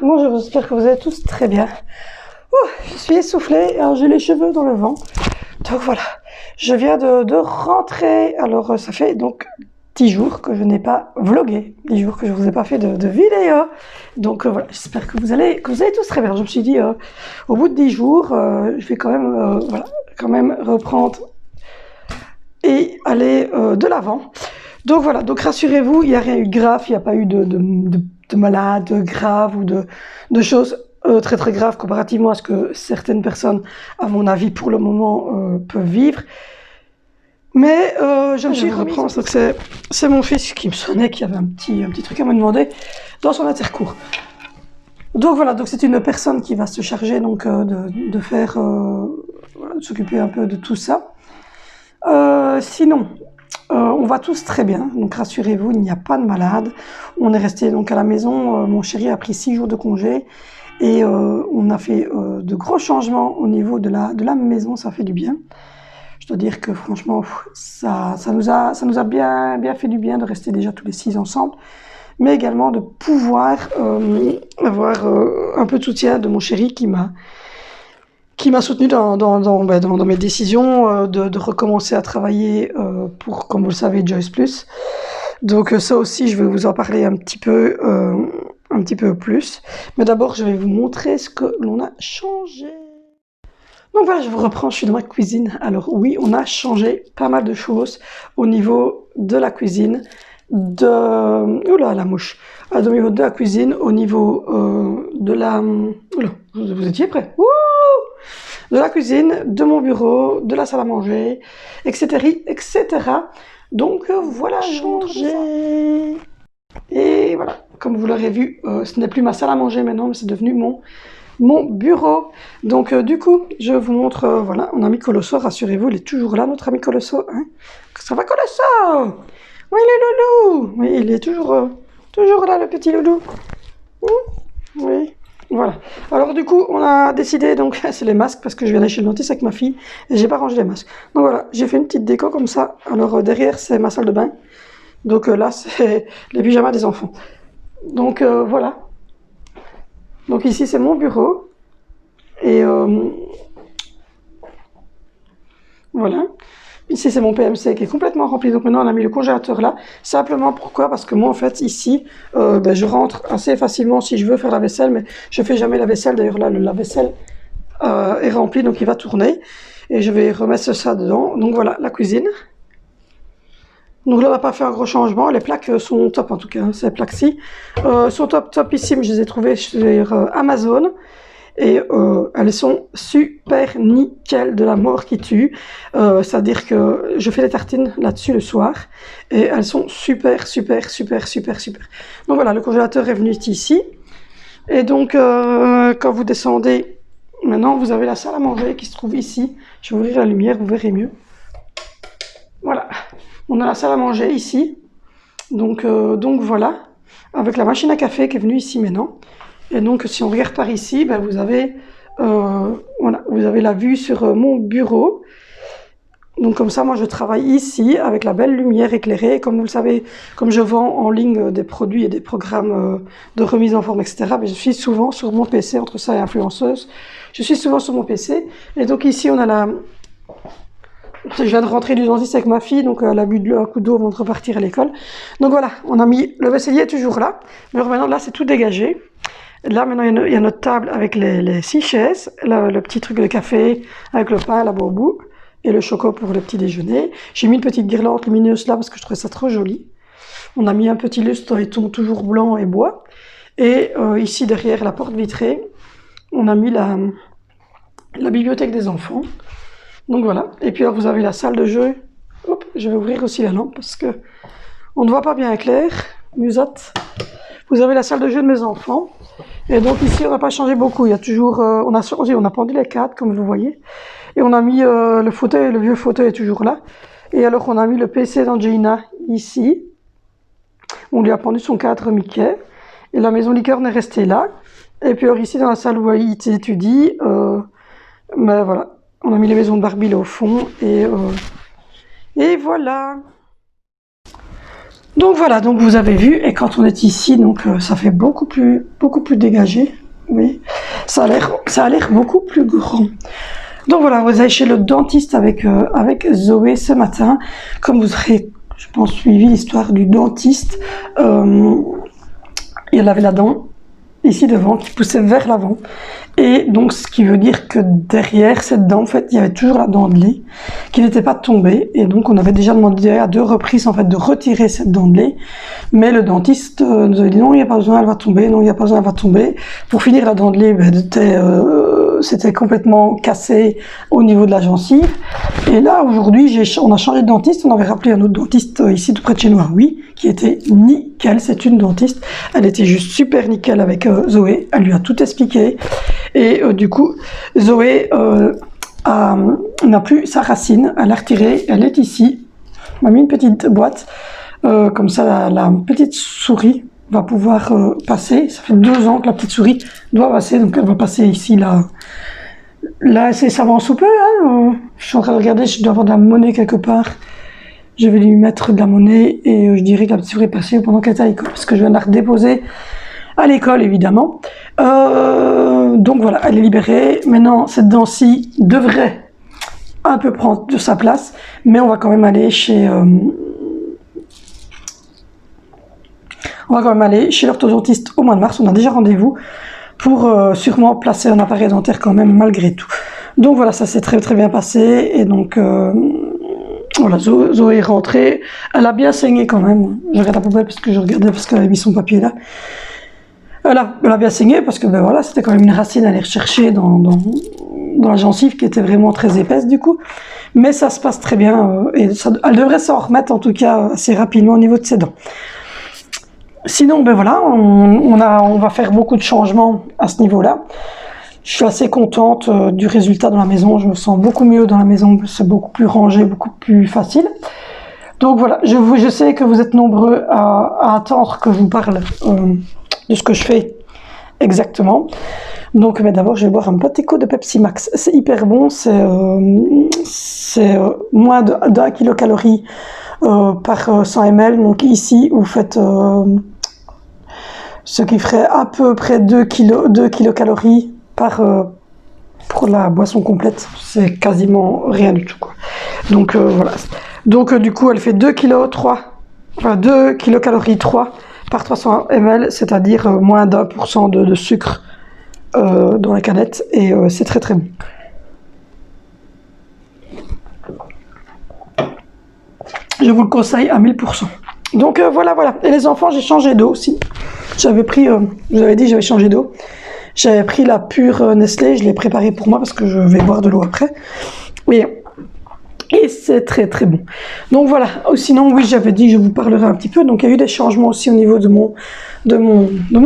Bonjour, j'espère que vous allez tous très bien. Je suis essoufflée, alors j'ai les cheveux dans le vent. Donc voilà, je viens de rentrer. Alors ça fait donc 10 jours que je n'ai pas vlogué, 10 jours que je ne vous ai pas fait de vidéo. Donc voilà, j'espère que vous allez tous très bien. Je me suis dit, au bout de 10 jours, je vais quand même reprendre et aller de l'avant. Donc voilà, donc rassurez-vous, il n'y a rien eu de grave, il n'y a pas eu de malades graves ou de choses très très graves comparativement à ce que certaines personnes, à mon avis, pour le moment, peuvent vivre. Mais je me suis reprendre, donc c'est mon fils qui me sonnait, qui avait un petit truc à me demander dans son intercours. Donc voilà, donc c'est une personne qui va se charger donc de faire, de s'occuper un peu de tout ça. Sinon, on va tous très bien, donc rassurez-vous, il n'y a pas de malade. On est resté donc à la maison, mon chéri a pris 6 jours de congé et on a fait de gros changements au niveau de la maison, ça fait du bien. Je dois dire que franchement, ça nous a bien fait du bien de rester déjà tous les 6 ensemble, mais également de pouvoir avoir un peu de soutien de mon chéri qui m'a soutenu dans mes décisions de recommencer à travailler pour, comme vous le savez, Joyce Plus. Donc ça aussi, je vais vous en parler un petit peu plus. Mais d'abord, je vais vous montrer ce que l'on a changé. Donc voilà, je vous reprends, je suis dans ma cuisine. Alors oui, on a changé pas mal de choses au niveau de la cuisine. Oula, la mouche. Au niveau de la cuisine, au niveau de la... Oula, vous étiez prêts? Wouh! De la cuisine, de mon bureau, de la salle à manger, etc. etc. Donc voilà, changé. Et voilà, comme vous l'aurez vu, ce n'est plus ma salle à manger maintenant, mais c'est devenu mon bureau. Donc du coup, je vous montre, voilà, on a mis Colosso, rassurez-vous, il est toujours là, notre ami Colosso. Hein, ça va, Colosso? Oui, le loulou. Oui, il est toujours là, le petit loulou. Oui. Voilà. Alors du coup, on a décidé, donc c'est les masques, parce que je vais aller chez le dentiste avec ma fille, et j'ai pas rangé les masques. Donc voilà, j'ai fait une petite déco comme ça. Alors derrière, c'est ma salle de bain. Donc là, c'est les pyjamas des enfants. Donc voilà. Donc ici, c'est mon bureau. Et voilà. Ici, c'est mon PMC qui est complètement rempli. Donc maintenant, on a mis le congélateur là. Simplement, pourquoi? Parce que moi, en fait, ici, je rentre assez facilement si je veux faire la vaisselle, mais je fais jamais la vaisselle. D'ailleurs, là, le lave-vaisselle est rempli, donc il va tourner. Et je vais remettre ça dedans. Donc voilà, la cuisine. Donc là, on n'a pas fait un gros changement. Les plaques sont top, en tout cas. Hein, ces plaques-ci sont topissime. Je les ai trouvées sur Amazon. Et elles sont super nickel, de la mort qui tue. C'est-à-dire que je fais des tartines là-dessus le soir. Et elles sont super. Donc voilà, le congélateur est venu ici. Et donc, quand vous descendez, maintenant, vous avez la salle à manger qui se trouve ici. Je vais ouvrir la lumière, vous verrez mieux. Voilà, on a la salle à manger ici. Donc voilà, avec la machine à café qui est venue ici maintenant. Et donc, si on regarde par ici, ben, vous avez la vue sur mon bureau. Donc, comme ça, moi, je travaille ici avec la belle lumière éclairée. Comme vous le savez, comme je vends en ligne des produits et des programmes de remise en forme, etc., ben, je suis souvent sur mon PC, entre ça et influenceuse. Je suis souvent sur mon PC. Et donc, ici, on a la... Je viens de rentrer du dentiste avec ma fille, donc elle a bu un coup d'eau avant de repartir à l'école. Donc voilà, on a mis... Le vaisselier est toujours là. Mais alors maintenant, là, c'est tout dégagé. Là, maintenant, il y a notre table avec les 6 chaises, le petit truc de café avec le pain là-bas au bout, et le choco pour le petit déjeuner. J'ai mis une petite guirlande lumineuse là parce que je trouvais ça trop joli. On a mis un petit lustre et ton toujours blanc et bois. Et ici, derrière la porte vitrée, on a mis la bibliothèque des enfants. Donc voilà. Et puis alors, vous avez la salle de jeu. Hop, je vais ouvrir aussi la lampe parce que on ne voit pas bien clair. Musette. Vous avez la salle de jeu de mes enfants. Et donc ici, on n'a pas changé beaucoup. Il y a toujours, on a pendu les cadres, comme vous voyez. Et on a mis le fauteuil, le vieux fauteuil est toujours là. Et alors, on a mis le PC d'Angelina ici. On lui a pendu son cadre Mickey. Et la maison licorne est restée là. Et puis alors ici, dans la salle où il étudie, ben voilà. On a mis les maisons de Barbie là au fond. Et voilà. Donc voilà, donc vous avez vu, et quand on est ici, donc ça fait beaucoup plus dégagé. Oui, ça a l'air beaucoup plus grand. Donc voilà, vous allez chez le dentiste avec Zoé ce matin. Comme vous aurez, je pense, suivi l'histoire du dentiste, il avait la dent ici devant qui poussait vers l'avant. Et donc, ce qui veut dire que derrière cette dent, en fait, il y avait toujours la dent de lait qui n'était pas tombée. Et donc, on avait déjà demandé à 2 reprises, en fait, de retirer cette dent de lait. Mais le dentiste nous avait dit non, il n'y a pas besoin, elle va tomber. Non, il n'y a pas besoin, elle va tomber. Pour finir, la dent de lait, c'était complètement cassé au niveau de la gencive. Et là, aujourd'hui, on a changé de dentiste. On avait rappelé un autre dentiste ici, tout près de chez nous, oui, qui était nickel. C'est une dentiste. Elle était juste super nickel avec Zoé. Elle lui a tout expliqué. Et du coup, Zoé n'a plus sa racine, elle l'a retirée, elle est ici. On m'a mis une petite boîte, comme ça la petite souris va pouvoir passer. Ça fait 2 ans que la petite souris doit passer, donc elle va passer ici, là ça va en sous peu, hein. Je suis en train de regarder, je dois avoir de la monnaie quelque part. Je vais lui mettre de la monnaie et je dirais que la petite souris est passée pendant qu'elle est à l'école, parce que je viens de la redéposer à l'école, évidemment. Donc voilà, elle est libérée. Maintenant, cette dent-ci devrait un peu prendre de sa place, mais on va quand même aller chez l'orthodontiste au mois de mars. On a déjà rendez-vous pour sûrement placer un appareil dentaire quand même, malgré tout. Donc voilà, ça s'est très bien passé. Et donc voilà, Zoé est rentrée. Elle a bien saigné quand même. Je regarde la poubelle parce que je regardais, parce qu'elle avait mis son papier là. Elle a bien saigné parce que ben voilà, c'était quand même une racine à aller rechercher dans la gencive qui était vraiment très épaisse du coup. Mais ça se passe très bien et elle devrait s'en remettre en tout cas assez rapidement au niveau de ses dents. Sinon, ben voilà, on va faire beaucoup de changements à ce niveau-là. Je suis assez contente du résultat dans la maison. Je me sens beaucoup mieux dans la maison. C'est beaucoup plus rangé, beaucoup plus facile. Donc voilà, je sais que vous êtes nombreux à attendre que je vous parle de ce que je fais exactement. Donc mais d'abord, je vais boire un petit coup de Pepsi Max. C'est hyper bon, c'est moins d'1 kilocalorie par 100 ml. Donc ici, vous faites ce qui ferait à peu près 2 kilocalories pour la boisson complète. C'est quasiment rien du tout, quoi. Donc voilà. Donc du coup, elle fait 2 kilocalories 3 par 300 ml, c'est-à-dire moins d'1% de sucre dans la canette, et c'est très bon. Je vous le conseille à 1000%. Donc voilà. Et les enfants, j'ai changé d'eau aussi. J'avais pris, je vous avais dit, j'avais changé d'eau. J'avais pris la pure Nestlé, je l'ai préparée pour moi parce que je vais boire de l'eau après. Et c'est très bon. Donc voilà. Sinon, oui, j'avais dit, je vous parlerai un petit peu. Donc il y a eu des changements aussi au niveau de mon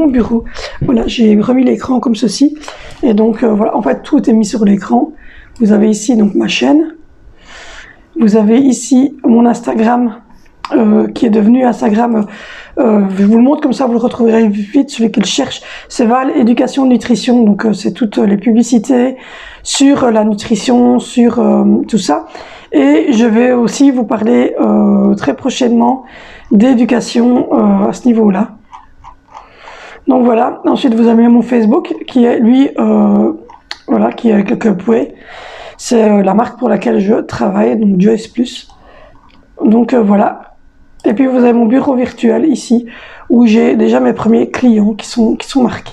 bureau. Voilà, j'ai remis l'écran comme ceci. Et donc voilà, en fait, tout est mis sur l'écran. Vous avez ici donc ma chaîne. Vous avez ici mon Instagram qui est devenu Instagram. Je vous le montre comme ça, vous le retrouverez vite. Celui qui le cherche, c'est Val Éducation Nutrition. Donc c'est toutes les publicités sur la nutrition, sur tout ça. Et je vais aussi vous parler très prochainement d'éducation à ce niveau-là. Donc voilà. Ensuite, vous avez mon Facebook qui est lui, voilà, qui est avec le Cupway. C'est la marque pour laquelle je travaille, donc Joyce Plus. Donc voilà. Et puis vous avez mon bureau virtuel ici, où j'ai déjà mes premiers clients qui sont marqués.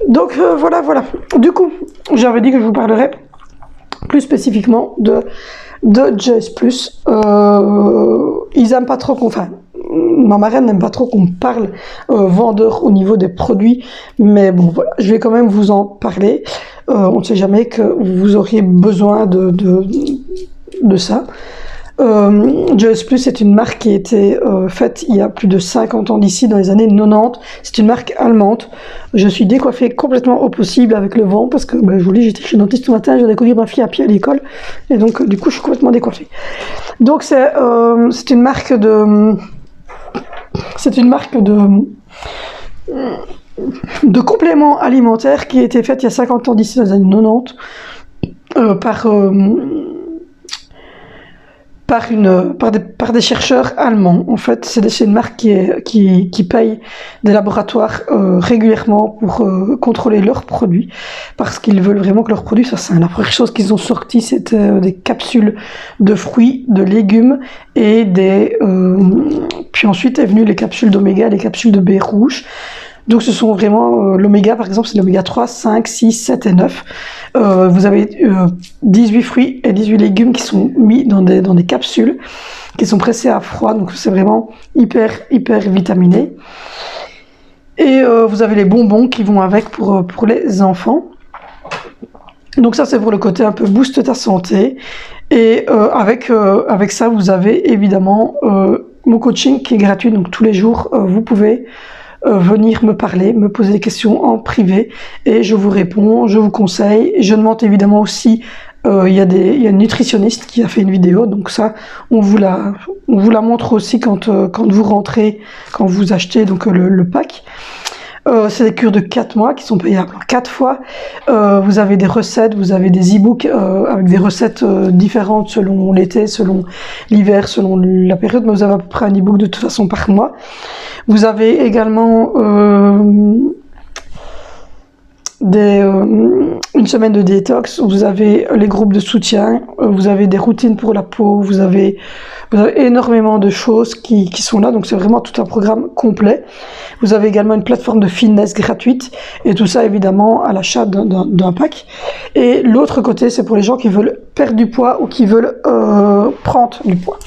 Donc voilà. Du coup, j'avais dit que je vous parlerais plus spécifiquement de Joyce Plus. Ils aiment pas trop ma marraine n'aime pas trop qu'on parle vendeur au niveau des produits, mais bon voilà, je vais quand même vous en parler. On ne sait jamais que vous auriez besoin de ça. Joyce Plus, c'est une marque qui a été faite il y a plus de 50 ans d'ici, dans les années 90. C'est une marque allemande. Je suis décoiffée complètement au possible avec le vent parce que, je vous dis, j'étais chez le dentiste ce matin, j'ai découvert ma fille à pied à l'école et donc du coup je suis complètement décoiffée. Donc c'est une marque de compléments alimentaires qui a été faite il y a 50 ans d'ici, dans les années 90 par par des chercheurs allemands. En fait, c'est une marque qui paye des laboratoires régulièrement pour contrôler leurs produits, parce qu'ils veulent vraiment que leurs produits soient sains. La première chose qu'ils ont sorti, c'était des capsules de fruits, de légumes et puis ensuite est venu les capsules d'oméga, les capsules de baies rouges. Donc ce sont vraiment, l'oméga par exemple, c'est l'oméga 3, 5, 6, 7 et 9. Vous avez 18 fruits et 18 légumes qui sont mis dans des capsules, qui sont pressées à froid, donc c'est vraiment hyper vitaminé. Et vous avez les bonbons qui vont avec pour les enfants. Donc ça c'est pour le côté un peu boost ta santé. Et avec ça vous avez évidemment mon coaching qui est gratuit, donc tous les jours vous pouvez venir me parler, me poser des questions en privé et je vous réponds, je vous conseille. Je demande évidemment aussi, il y a une nutritionniste qui a fait une vidéo, donc ça on vous la montre aussi quand vous rentrez, quand vous achetez donc le pack. C'est des cures de 4 mois qui sont payables 4 fois. Vous avez des recettes, vous avez des e-books avec des recettes différentes selon l'été, selon l'hiver, selon la période, mais vous avez à peu près un e-book de toute façon par mois. Vous avez également une semaine de détox, vous avez les groupes de soutien, vous avez des routines pour la peau, vous avez énormément de choses qui sont là, donc c'est vraiment tout un programme complet. Vous avez également une plateforme de fitness gratuite, et tout ça évidemment à l'achat d'un pack. Et l'autre côté, c'est pour les gens qui veulent perdre du poids ou qui veulent prendre du poids.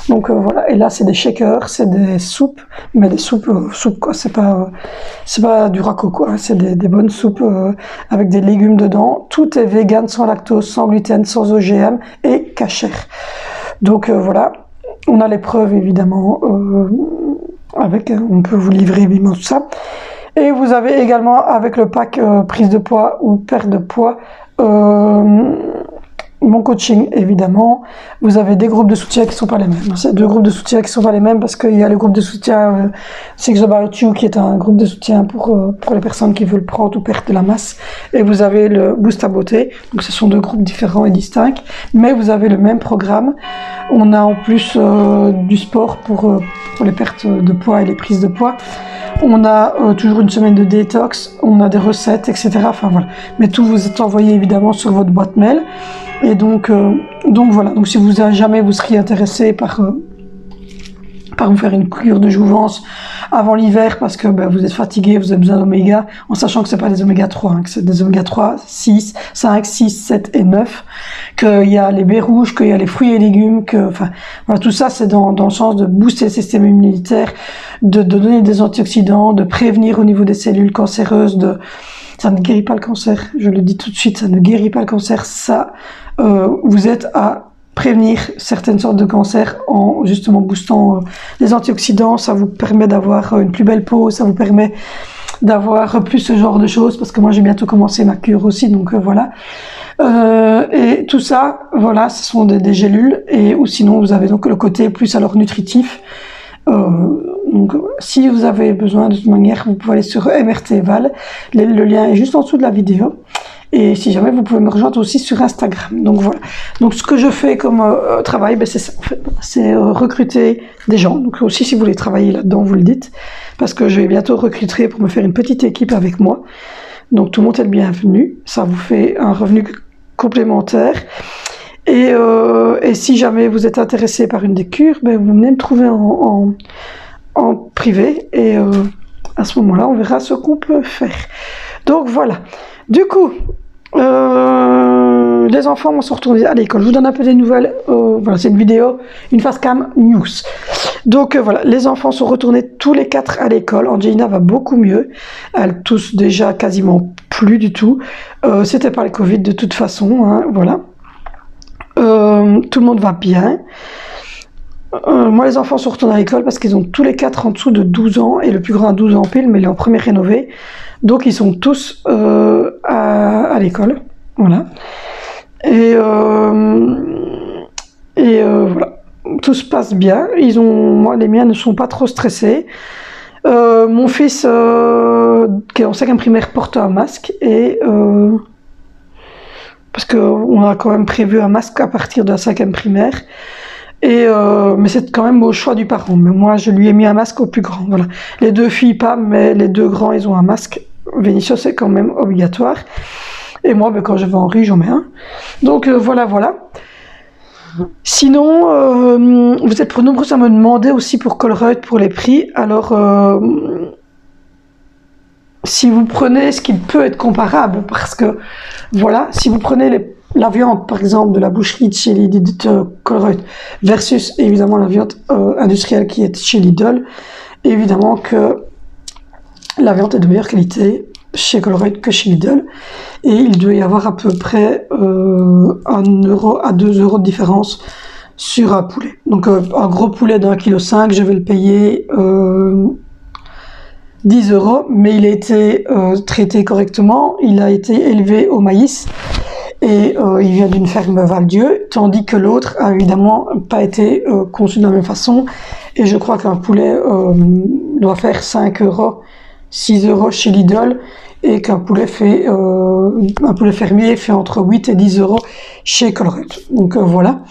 Donc voilà, et là c'est des shakers, c'est des soupes, mais des soupes quoi, c'est pas du raco quoi, hein, c'est des bonnes soupes avec des légumes dedans. Tout est vegan, sans lactose, sans gluten, sans OGM et kasher. Donc voilà, on a les preuves évidemment on peut vous livrer évidemment tout ça. Et vous avez également avec le pack prise de poids ou perte de poids mon coaching évidemment. Vous avez des groupes de soutien qui sont pas les mêmes. C'est 2 groupes de soutien qui sont pas les mêmes parce qu'il y a le groupe de soutien Six About You qui est un groupe de soutien pour les personnes qui veulent prendre ou perdre de la masse, et vous avez le Boost à beauté. Donc ce sont 2 groupes différents et distincts, mais vous avez le même programme. On a en plus du sport pour les pertes de poids et les prises de poids. On a toujours une semaine de détox, on a des recettes, etc. Enfin voilà. Mais tout vous est envoyé évidemment sur votre boîte mail. Et donc voilà. Donc si jamais vous seriez intéressé par vous faire une cure de jouvence avant l'hiver parce que vous êtes fatigué, vous avez besoin d'oméga, en sachant que c'est pas des oméga 3, hein, que c'est des oméga 3, 6, 5, 6, 7 et 9, qu'il y a les baies rouges, qu'il y a les fruits et légumes, voilà, tout ça c'est dans le sens de booster le système immunitaire, de donner des antioxydants, de prévenir au niveau des cellules cancéreuses, ça ne guérit pas le cancer, je le dis tout de suite, ça ne guérit pas le cancer, ça, vous êtes à prévenir certaines sortes de cancers en justement boostant les antioxydants. Ça vous permet d'avoir une plus belle peau, ça vous permet d'avoir plus ce genre de choses, parce que moi j'ai bientôt commencé ma cure aussi, donc voilà. Et tout ça, voilà, ce sont des gélules, ou sinon vous avez donc le côté plus alors nutritif. Donc si vous avez besoin de toute manière, vous pouvez aller sur MRT Val, le lien est juste en dessous de la vidéo. Et si jamais, vous pouvez me rejoindre aussi sur Instagram. Donc voilà. Donc ce que je fais comme travail, c'est ça. En fait. C'est recruter des gens. Donc aussi, si vous voulez travailler là-dedans, vous le dites. Parce que je vais bientôt recruter pour me faire une petite équipe avec moi. Donc tout le monde est le bienvenu. Ça vous fait un revenu complémentaire. Et si jamais vous êtes intéressé par une des cures, vous venez me trouver en privé. Et à ce moment-là, on verra ce qu'on peut faire. Donc voilà. Du coup, les enfants sont retournés à l'école. Je vous donne un peu des nouvelles. Voilà, c'est une vidéo, une face cam news. Donc voilà, les enfants sont retournés tous les 4 à l'école. Angelina va beaucoup mieux. Elle tousse déjà quasiment plus du tout. C'était pas le Covid de toute façon, hein, voilà. Tout le monde va bien. Moi, les enfants sont retournés à l'école parce qu'ils ont tous les 4 en dessous de 12 ans, et le plus grand a 12 ans pile, mais il est en première rénovée. Donc ils sont tous à l'école, voilà. Et voilà, tout se passe bien. Moi, les miens ne sont pas trop stressés. Mon fils, qui est en 5e primaire, porte un masque, et parce qu'on a quand même prévu un masque à partir de la 5e primaire. Mais c'est quand même au choix du parent. Mais moi, je lui ai mis un masque au plus grand. Voilà. Les 2 filles pas, mais les 2 grands, ils ont un masque. Vénitio, c'est quand même obligatoire. Et moi, ben, quand je vais en rue, j'en mets un. Donc voilà. Sinon, vous êtes nombreux à me demander aussi pour Colruyt, pour les prix. Alors, si vous prenez ce qui peut être comparable, parce que, voilà, si vous prenez la viande, par exemple, de la boucherie de chez Lidl, Colruyt, versus, évidemment, la viande industrielle qui est chez Lidl, évidemment que la viande est de meilleure qualité chez Colruyt que chez Lidl. Et il doit y avoir à peu près 1 euro à 2 euros de différence sur un poulet. Donc un gros poulet d'1,5 kg, je vais le payer 10 euros, mais il a été traité correctement, il a été élevé au maïs et il vient d'une ferme Val-Dieu, tandis que l'autre a évidemment pas été conçu de la même façon. Et je crois qu'un poulet doit faire 5 euros, 6 euros chez Lidl, et qu'un poulet un poulet fermier fait entre 8 et 10 euros chez Colruyt. Donc voilà.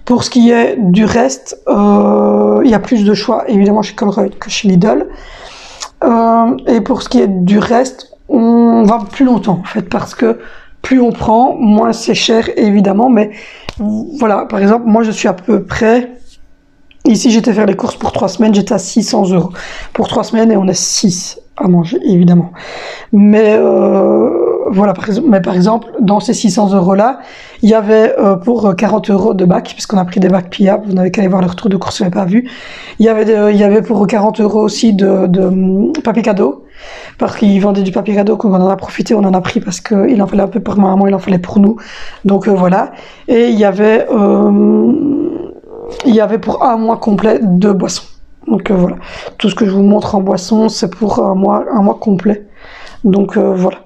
Pour ce qui est du reste, il y a plus de choix évidemment chez Colruyt que chez Lidl. Et pour ce qui est du reste, on va plus longtemps en fait, parce que plus on prend, moins c'est cher évidemment. Mais voilà, par exemple, moi je suis à peu près... Ici, j'étais faire les courses pour 3 semaines, j'étais à 600 euros. Pour 3 semaines, et on est 6 à manger, évidemment. Mais voilà, par exemple, dans ces 600 euros-là, il y avait pour 40 euros de bac, puisqu'on a pris des bacs pliables, vous n'avez qu'à aller voir le retour de course, je n'avais pas vu. Il y avait pour 40 euros aussi de papier cadeau, parce qu'ils vendaient du papier cadeau, qu'on en a profité, on en a pris, parce qu'il en fallait un peu pour maman, il en fallait pour nous. Donc voilà. Et il y avait pour 1 mois complet de boissons. Donc voilà, tout ce que je vous montre en boisson, c'est pour un mois complet. Donc voilà.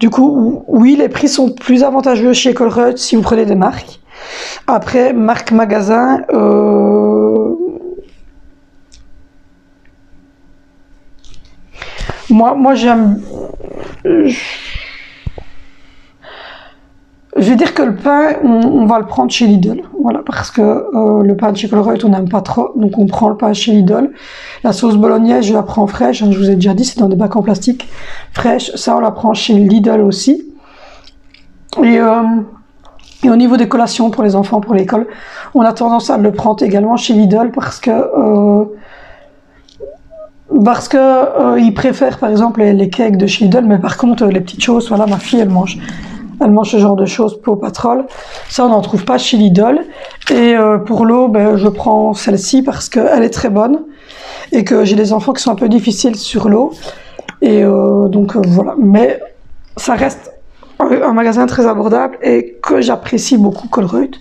Du coup, oui, les prix sont plus avantageux chez Colruyt si vous prenez des marques. Après, marque magasin, moi j'aime... Je vais dire que le pain, on va le prendre chez Lidl, voilà, parce que le pain de chez Colruyt, on n'aime pas trop, donc on prend le pain chez Lidl. La sauce bolognaise, je la prends fraîche, hein, je vous ai déjà dit, c'est dans des bacs en plastique fraîche, ça on la prend chez Lidl aussi. Et au niveau des collations pour les enfants, pour l'école, on a tendance à le prendre également chez Lidl, parce que ils préfèrent par exemple les cakes de chez Lidl, mais par contre les petites choses, voilà, ma fille elle mange ce genre de choses pour Patrol. Ça, on n'en trouve pas chez Lidl. Et pour l'eau, ben, je prends celle-ci parce qu'elle est très bonne et que j'ai des enfants qui sont un peu difficiles sur l'eau. Et donc voilà. Mais ça reste un magasin très abordable et que j'apprécie beaucoup, Colruyt.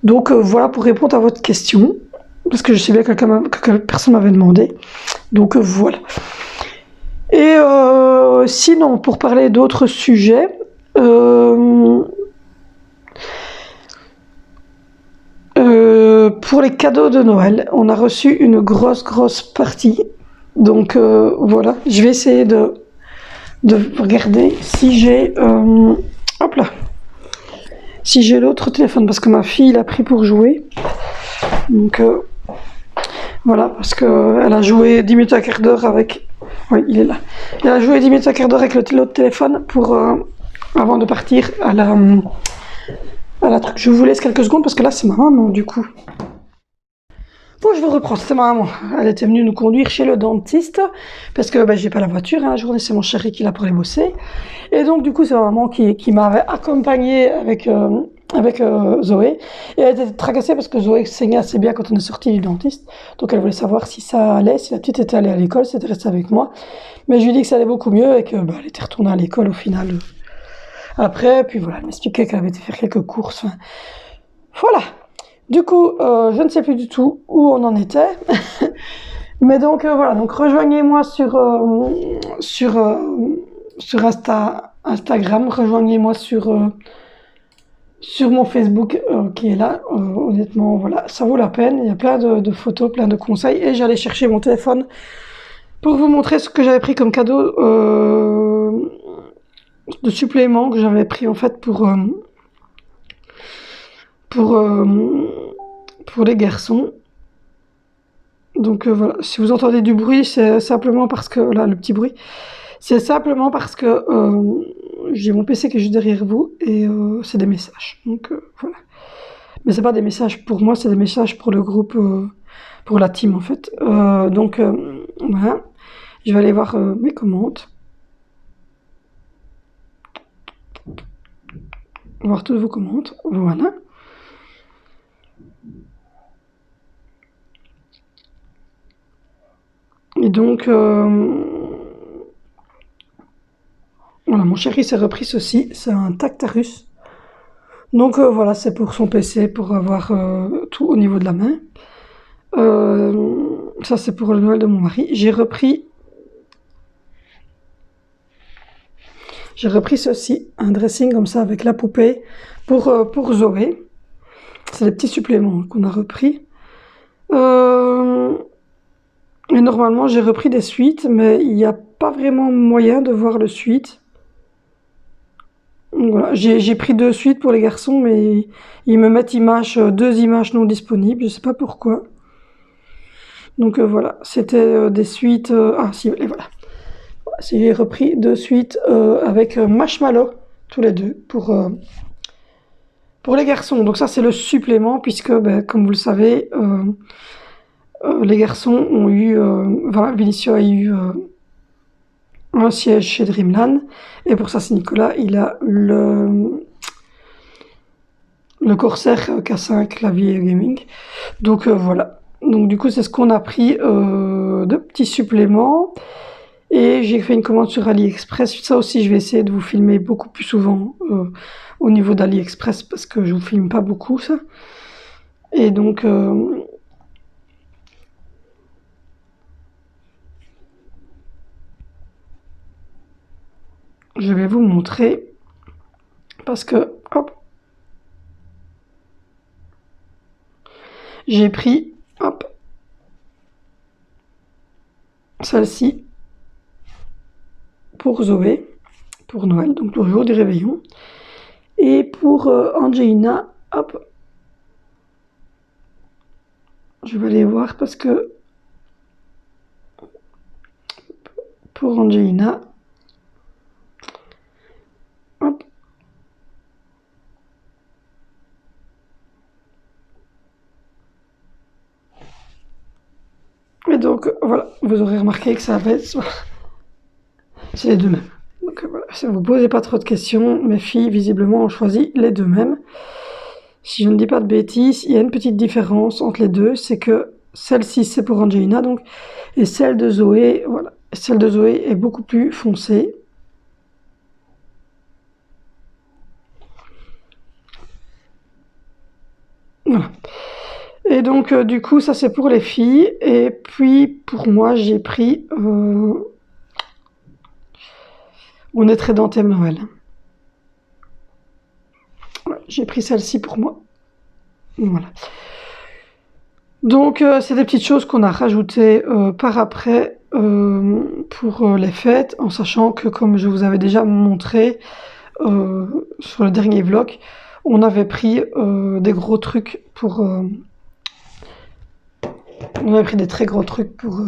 Donc voilà pour répondre à votre question, parce que je sais bien que personne m'avait demandé. Donc voilà. Et sinon, pour parler d'autres sujets, pour les cadeaux de Noël, on a reçu une grosse partie. Donc voilà, je vais essayer de regarder si j'ai hop là, si j'ai l'autre téléphone, parce que ma fille l'a pris pour jouer. Donc voilà, parce que elle a joué 10 minutes à quart d'heure avec... Oui, il est là. Elle a joué 10 minutes à quart d'heure avec l'autre téléphone pour... avant de partir à la truc. Je vous laisse quelques secondes parce que là c'est ma maman du coup. Bon, je vous reprends, c'était ma maman. Elle était venue nous conduire chez le dentiste parce que j'ai pas la voiture, hein, la journée c'est mon chéri qui l'a pour aller bosser. Et donc du coup c'est ma maman qui m'avait accompagnée avec Zoé. Et elle était tracassée parce que Zoé saignait assez bien quand on est sorti du dentiste. Donc elle voulait savoir si ça allait, si la petite était allée à l'école, si elle était restée avec moi. Mais je lui ai dit que ça allait beaucoup mieux et que elle était retournée à l'école au final. Après, puis voilà, elle m'expliquait qu'elle avait été faire quelques courses. Enfin, voilà. Du coup, je ne sais plus du tout où on en était. Mais donc, voilà. Donc, rejoignez-moi sur Instagram. Rejoignez-moi sur mon Facebook qui est là. Honnêtement, voilà, ça vaut la peine. Il y a plein de photos, plein de conseils. Et j'allais chercher mon téléphone pour vous montrer ce que j'avais pris comme cadeau de supplément que j'avais pris en fait pour pour les garçons. Donc voilà, si vous entendez du bruit, c'est simplement parce que, là, le petit bruit, c'est simplement parce que j'ai mon PC qui est juste derrière vous et c'est des messages. Donc voilà. Mais c'est pas des messages pour moi, c'est des messages pour le groupe, pour la team en fait. Donc voilà, je vais aller voir mes commandes. Voir toutes vos commandes, voilà. Et donc, voilà, mon chéri s'est repris ceci, c'est un Tactarus. Donc voilà, c'est pour son PC, pour avoir tout au niveau de la main. Ça c'est pour le Noël de mon mari. J'ai repris ceci, un dressing comme ça avec la poupée pour Zoé. C'est des petits suppléments qu'on a repris. Et normalement j'ai repris des suites, mais il n'y a pas vraiment moyen de voir le suite. Voilà, j'ai pris 2 suites pour les garçons, mais ils me mettent 2 images non disponibles, je sais pas pourquoi. Donc voilà, c'était des suites. Ah si, et voilà. J'ai repris 2 suites avec Marshmallow, tous les deux, pour les garçons. Donc ça c'est le supplément, puisque ben, comme vous le savez, les garçons ont eu, voilà, Vinicio a eu un siège chez Dreamland, et pour ça c'est Nicolas, il a le Corsair K5 clavier gaming. Donc voilà. Donc du coup c'est ce qu'on a pris de petits suppléments. Et j'ai fait une commande sur AliExpress. Ça aussi je vais essayer de vous filmer beaucoup plus souvent au niveau d'AliExpress, parce que je vous filme pas beaucoup ça. Et donc je vais vous montrer, parce que hop, j'ai pris hop celle-ci pour Zoé, pour Noël, donc le jour du réveillon. Et pour Angelina, hop, je vais aller voir, parce que pour Angelina, hop, et donc voilà, vous aurez remarqué que ça va être, c'est les deux mêmes. Donc voilà, si vous ne posez pas trop de questions, mes filles visiblement ont choisi les deux mêmes. Si je ne dis pas de bêtises, il y a une petite différence entre les deux, c'est que celle-ci c'est pour Angelina, donc, et celle de Zoé, voilà, celle de Zoé est beaucoup plus foncée. Voilà. Et donc du coup ça c'est pour les filles, et puis pour moi j'ai pris on est très dans thème Noël. Ouais, j'ai pris celle-ci pour moi. Voilà. Donc c'est des petites choses qu'on a rajoutées par après pour les fêtes, en sachant que, comme je vous avais déjà montré sur le dernier vlog, on avait pris des gros trucs pour... on avait pris des très gros trucs pour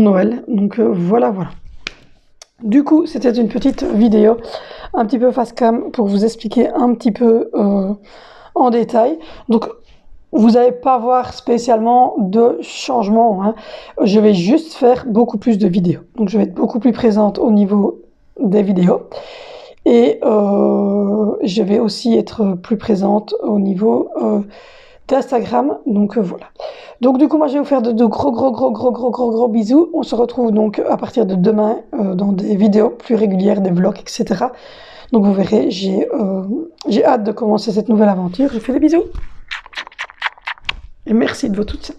Noël. Donc voilà, voilà. Du coup, c'était une petite vidéo un petit peu face cam pour vous expliquer un petit peu en détail. Donc, vous n'allez pas voir spécialement de changement, hein. Je vais juste faire beaucoup plus de vidéos. Donc, je vais être beaucoup plus présente au niveau des vidéos. Et je vais aussi être plus présente au niveau d'Instagram. Donc, voilà. Donc, du coup, moi, je vais vous faire de gros bisous. On se retrouve donc à partir de demain dans des vidéos plus régulières, des vlogs, etc. Donc, vous verrez, j'ai hâte de commencer cette nouvelle aventure. Je vous fais des bisous. Et merci de votre soutien.